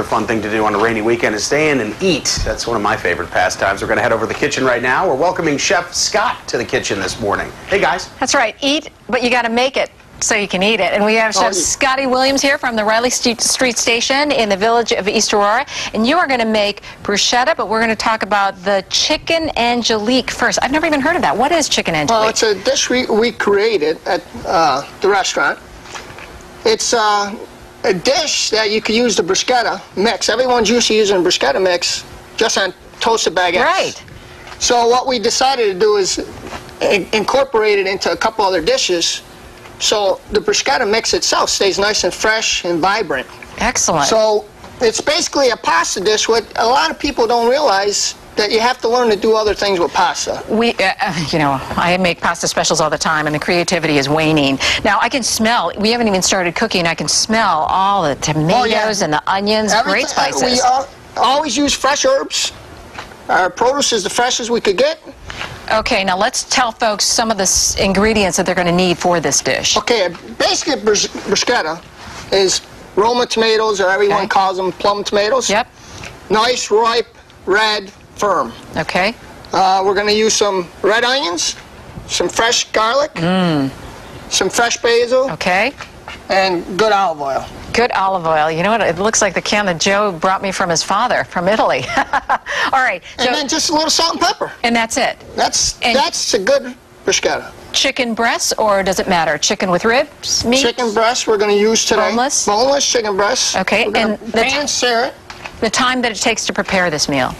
Another fun thing to do on a rainy weekend is stay in and eat. That's one of my favorite pastimes. We're going to head over to the kitchen right now. We're welcoming Chef Scott to the kitchen this morning. Hey, guys. That's right. Eat, but you got to make it so you can eat it. And we have Chef Scottie Williams here from the Riley Street Station in the village of East Aurora. And you are going to make bruschetta, but we're going to talk about the chicken Angelique first. I've never even heard of that. What is chicken Angelique? Well, it's a dish we created at the restaurant. It's a dish that you could use the bruschetta mix. Everyone's used to using a bruschetta mix just on toasted baguettes. Right. So what we decided to do is incorporate it into a couple other dishes, so the bruschetta mix itself stays nice and fresh and vibrant. Excellent. So it's basically a pasta dish. What a lot of people don't realize, that you have to learn to do other things with pasta. I make pasta specials all the time, and the creativity is waning. Now, I can smell, we haven't even started cooking, I can smell all the tomatoes and the onions, great spices. We always use fresh herbs. Our produce is the freshest we could get. Okay, now let's tell folks some of the ingredients that they're going to need for this dish. Okay, basically bruschetta is Roma tomatoes, or everyone calls them plum tomatoes. Yep. Nice, ripe, red, firm. Okay. We're going to use some red onions, some fresh garlic, some fresh basil, and good olive oil. Good olive oil. You know what? It looks like the can that Joe brought me from his father from Italy. All right. So, and then just a little salt and pepper. And that's it. That's a good bruschetta. Chicken breasts, or does it matter? Chicken with ribs, meat? Chicken breast we're going to use today. Boneless? Boneless chicken breast. Okay. And pan-sear it. The time that it takes to prepare this meal?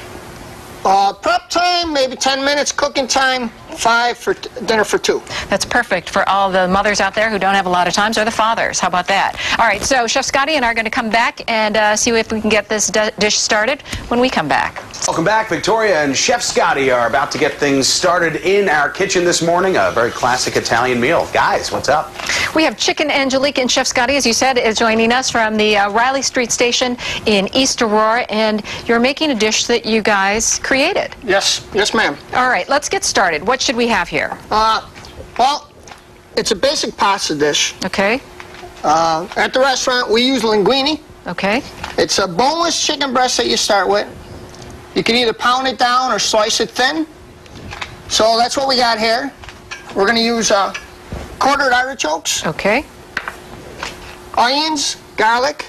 Prep time, maybe 10 minutes. Cooking time, 5 for dinner for 2. That's perfect for all the mothers out there who don't have a lot of time, or the fathers. How about that? All right, so Chef Scottie and I are going to come back and see if we can get this dish started when we come back. Welcome back. Victoria and Chef Scottie are about to get things started in our kitchen this morning. A very classic Italian meal. Guys, what's up? We have Chicken Angelique, and Chef Scottie, as you said, is joining us from the Riley Street Station in East Aurora, and you're making a dish that you guys created. Yes, ma'am. All right, let's get started. What should we have here? Well, it's a basic pasta dish. Okay. At the restaurant, we use linguine. Okay. It's a boneless chicken breast that you start with. You can either pound it down or slice it thin. So that's what we got here. We're going to use quartered artichokes. Okay. Onions, garlic,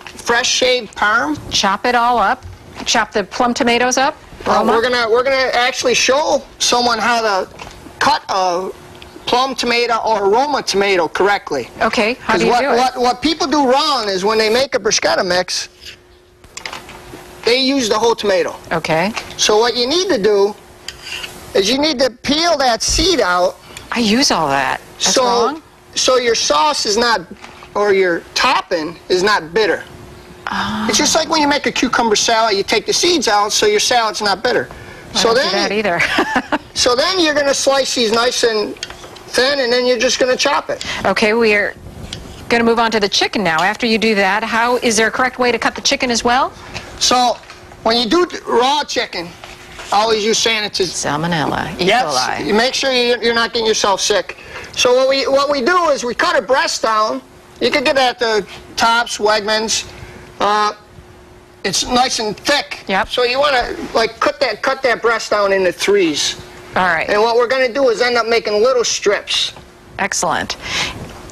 fresh shaved parm. Chop it all up. Chop the plum tomatoes up. We're gonna actually show someone how to cut a plum tomato or a Roma tomato correctly. Okay. How do you do it? What people do wrong is when they make a bruschetta mix, they use the whole tomato. Okay. So what you need to do is you need to peel that seed out. I use all that. That's wrong? So your sauce is not, or your topping is not bitter. It's just like when you make a cucumber salad, you take the seeds out so your salad's not bitter. I don't do that either. So then you're going to slice these nice and thin, and then you're just going to chop it. Okay, we are going to move on to the chicken now. After you do that, is there a correct way to cut the chicken as well? So when you do raw chicken, always use sanitized. Salmonella, E. Yes, coli. you make sure you're not getting yourself sick. So what we do is we cut a breast down. You can get it at the Tops, Wegmans. It's nice and thick. Yep. So you want to cut that breast down into 3s. All right. And what we're going to do is end up making little strips. Excellent.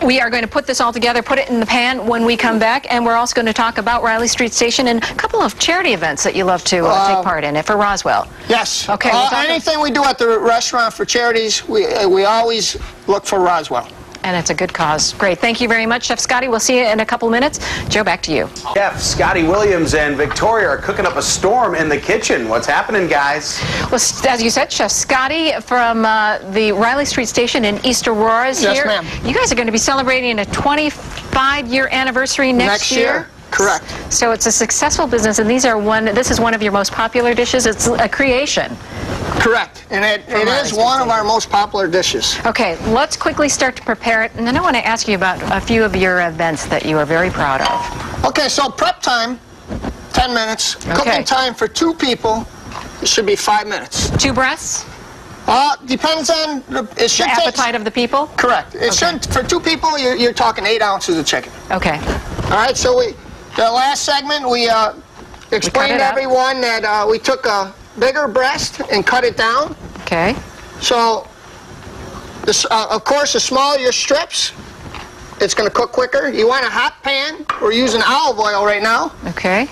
We are going to put this all together, put it in the pan when we come back, and we're also going to talk about Riley Street Station and a couple of charity events that you love to take part in for Roswell. Yes. Okay. Anything we do at the restaurant for charities, we always look for Roswell. And it's a good cause. Great. Thank you very much, Chef Scottie. We'll see you in a couple minutes. Joe, back to you. Chef Scottie Williams and Victoria are cooking up a storm in the kitchen. What's happening, guys? Well, as you said, Chef Scottie from the Riley Street Station in East Aurora is here. Yes, ma'am. You guys are going to be celebrating a 25-year anniversary next year. Correct. So it's a successful business, and this is one of your most popular dishes. It's a creation. Correct. And it is one of our most popular dishes. Okay, let's quickly start to prepare it, and then I want to ask you about a few of your events that you are very proud of. Okay, so prep time, 10 minutes. Okay. Cooking time for 2 people, it should be 5 minutes. 2 breasts? Depends on the appetite of the people? Correct. It should, for 2 people, you're talking 8 ounces of chicken. Okay. All right, so the last segment, we explained to everyone that we took a bigger breast and cut it down. Okay. So, this, of course, the smaller your strips, it's going to cook quicker. You want a hot pan. We're using olive oil right now. Okay.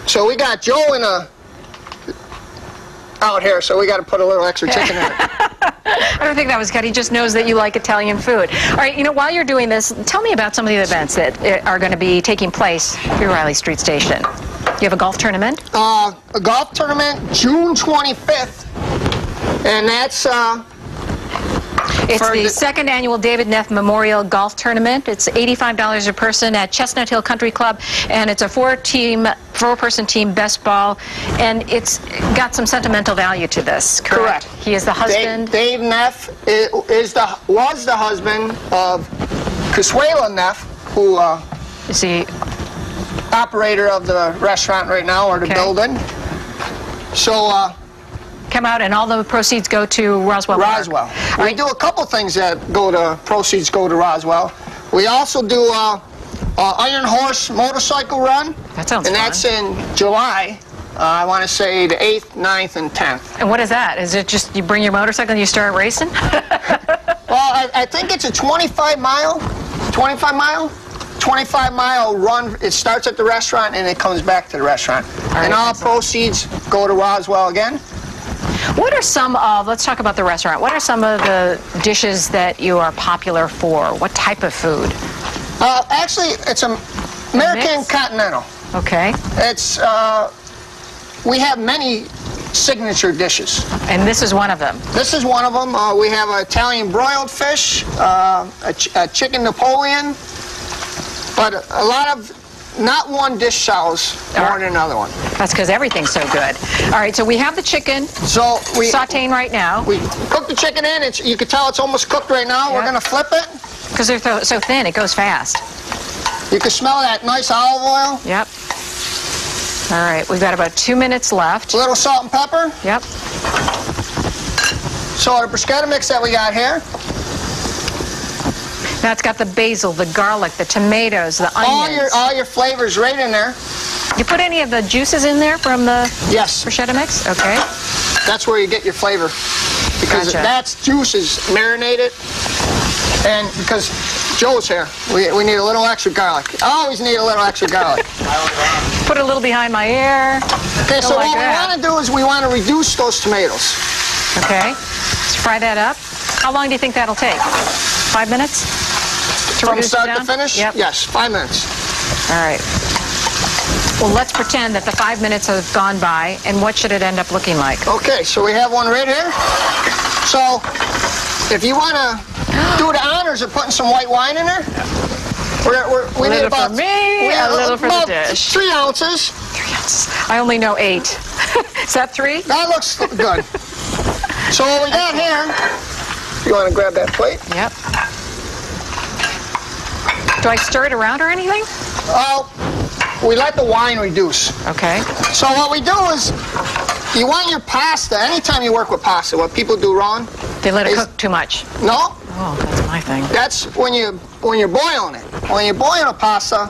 So we got Joe out here, so we got to put a little extra chicken in it. I don't think that was cut. He just knows that you like Italian food. All right, you know, while you're doing this, tell me about some of the events that are going to be taking place here at Riley Street Station. You have a golf tournament? A golf tournament, June 25th, and that's... It's the second annual David Neff Memorial Golf Tournament. It's $85 a person at Chestnut Hill Country Club, and it's a four-person team best ball, and it's got some sentimental value to this. Correct. He is the husband. Dave Neff was the husband of Consuelo Neff, who is the operator of the restaurant right now, or the building. So. Come out, and all the proceeds go to Roswell. Roswell. We do a couple things that proceeds go to Roswell. We also do Iron Horse motorcycle run. That sounds fun. And that's in July. I want to say the 8th, 9th, and 10th. And what is that? Is it just you bring your motorcycle and you start racing? Well, I think it's a 25-mile run. It starts at the restaurant and it comes back to the restaurant. And all proceeds go to Roswell again. What are some of, let's talk about the restaurant, what are some of the dishes that you are popular for? What type of food? Actually, it's American Continental. Okay. It's, we have many signature dishes. And this is one of them? This is one of them. We have an Italian broiled fish, a chicken Napoleon, but a lot of, not one dish sells more than another one. That's because everything's so good. All right, so we have the chicken sauteing right now. We cook the chicken in. You can tell it's almost cooked right now. Yep. We're going to flip it. Because they're so thin, it goes fast. You can smell that nice olive oil. Yep. All right, we've got about 2 minutes left. A little salt and pepper. Yep. So the bruschetta mix that we got here. Now it's got the basil, the garlic, the tomatoes, the onions. All your flavors right in there. You put any of the juices in there from the bruschetta mix? Okay. That's where you get your flavor. Because that's juices marinated. And because Joe's here, we need a little extra garlic. I always need a little extra garlic. Put a little behind my ear. Okay, so what we want to do is we want to reduce those tomatoes. Okay. Let's fry that up. How long do you think that'll take? 5 minutes? From start to finish? Yep. Yes, 5 minutes. All right. Well, let's pretend that the 5 minutes have gone by, and what should it end up looking like? Okay, so we have one right here. So, if you want to do the honors of putting some white wine in there, we need about... for me, a little for the dish. 3 ounces. 3 ounces. I only know 8. Is that 3? That looks good. So what we got here, you want to grab that plate? Yep. Do I stir it around or anything? We let the wine reduce. Okay. So what we do is, you want your pasta, anytime you work with pasta, what people do wrong... They let it cook too much. No. Oh, that's my thing. That's when you're boiling it. When you're boiling a pasta,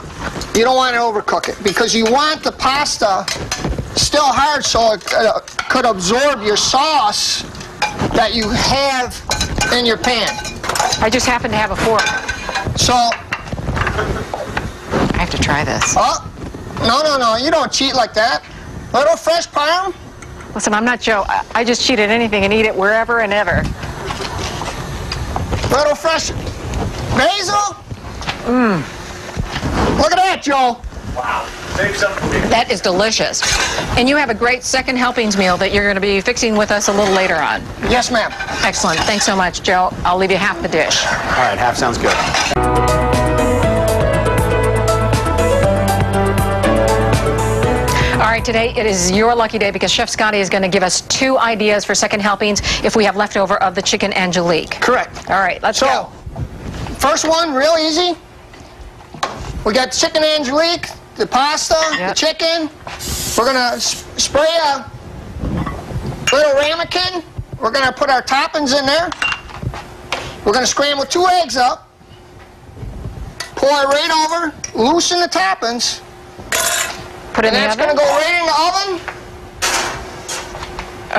you don't want to overcook it, because you want the pasta still hard so it could absorb your sauce that you have in your pan. I just happen to have a fork. So... I have to try this. Oh, no, you don't cheat like that. Little fresh parm. Listen, I'm not Joe. I just cheat at anything and eat it wherever and ever. Little fresh basil. Look at that, Joe. Wow. That is delicious. And you have a great second helpings meal that you're going to be fixing with us a little later on. Yes, ma'am. Excellent. Thanks so much, Joe. I'll leave you half the dish. All right, half sounds good. All right, today it is your lucky day because Chef Scottie is going to give us 2 ideas for second helpings if we have leftover of the chicken Angelique. Correct. All right, let's go. First one, real easy. We got chicken Angelique, the pasta, the chicken. We're going to spray a little ramekin. We're going to put our toppings in there. We're going to scramble 2 eggs up. Pour it right over, loosen the toppings, Put it in and the that's going oven. to go right in the oven.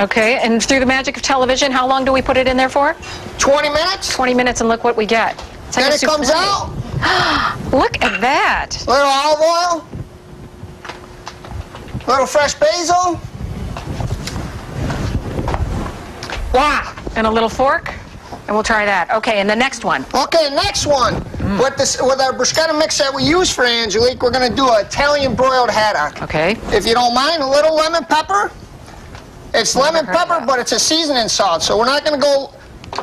Okay, and through the magic of television, how long do we put it in there for? 20 minutes. 20 minutes, and look what we get. It's like Then a it comes souffle. out. Look at that. Little olive oil. Little fresh basil. Wow. And a little fork, and we'll try that. Okay, and the next one. Okay, next one. With our bruschetta mix that we use for Angelique, we're going to do an Italian broiled haddock. Okay. If you don't mind, a little lemon pepper. It's lemon heard of pepper, that. but it's a seasoning salt, so we're not going to go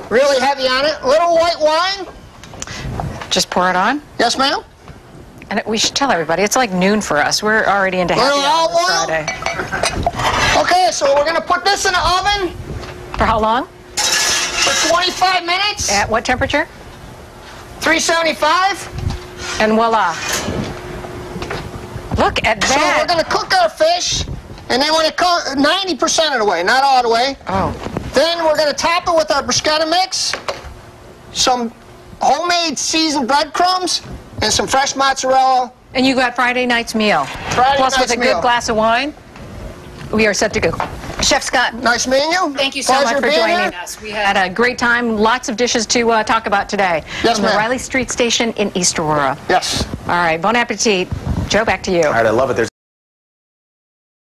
really heavy on it. A little white wine. Just pour it on. Yes, ma'am. And we should tell everybody, it's like noon for us. We're already into happy Little hour olive Friday. Okay, so we're going to put this in the oven For how long? for 25 minutes. At what temperature? 375. And voila. Look at So we're that. going to cook our fish, and then when it comes 90% of the way, not all the way, Oh, then we're going to top it with our bruschetta mix, some homemade seasoned breadcrumbs, and some fresh mozzarella. and you got Friday night's meal. Friday Plus night's with a meal. good glass of wine. We are set to go. Chef Scott, Nice meeting you. thank you so Pleasure much for being joining here. us. We had a great time. Lots of dishes to talk about today. Yes, From the ma'am. Riley Street Station in East Aurora. Yes. All right, bon appetit. Joe, back to you. All right, I love it. There's